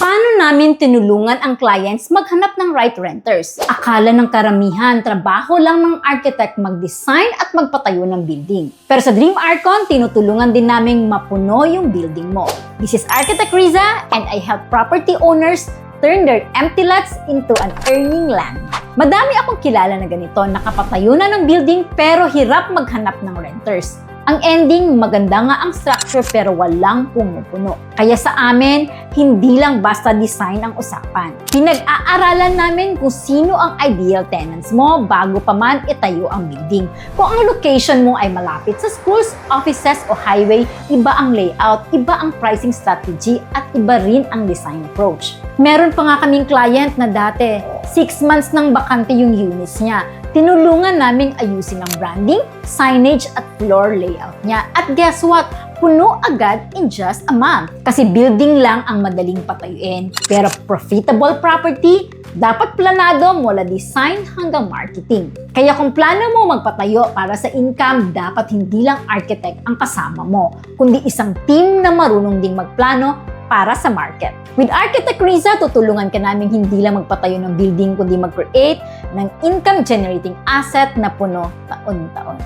Paano namin tinulungan ang clients maghanap ng right renters? Akala ng karamihan, trabaho lang ng architect mag-design at magpatayo ng building. Pero sa Dream Archon, tinutulungan din naming mapuno yung building mo. This is Architect Riza and I help property owners turn their empty lots into an earning land. Madami akong kilala na ganito, nakapatayo na ng building pero hirap maghanap ng renters. Ang ending, maganda nga ang structure pero walang pumupuno. Kaya sa amin, hindi lang basta design ang usapan. Pinag-aaralan namin kung sino ang ideal tenants mo bago pa man itayo ang building. Kung ang location mo ay malapit sa schools, offices o highway, iba ang layout, iba ang pricing strategy at iba rin ang design approach. Meron pa nga kaming client na dati, 6 months nang bakante yung units niya. Tinulungan naming ayusin ang branding, signage at floor layout niya. At guess what? Puno agad in just a month. Kasi building lang ang madaling patayuin. Pero profitable property, dapat planado mula design hanggang marketing. Kaya kung plano mo magpatayo para sa income, dapat hindi lang architect ang kasama mo, kundi isang team na marunong ding magplano para sa market. With Architect Riza, tutulungan ka namin hindi lang magpatayo ng building, kundi mag-create ng income-generating asset na puno taon-taon.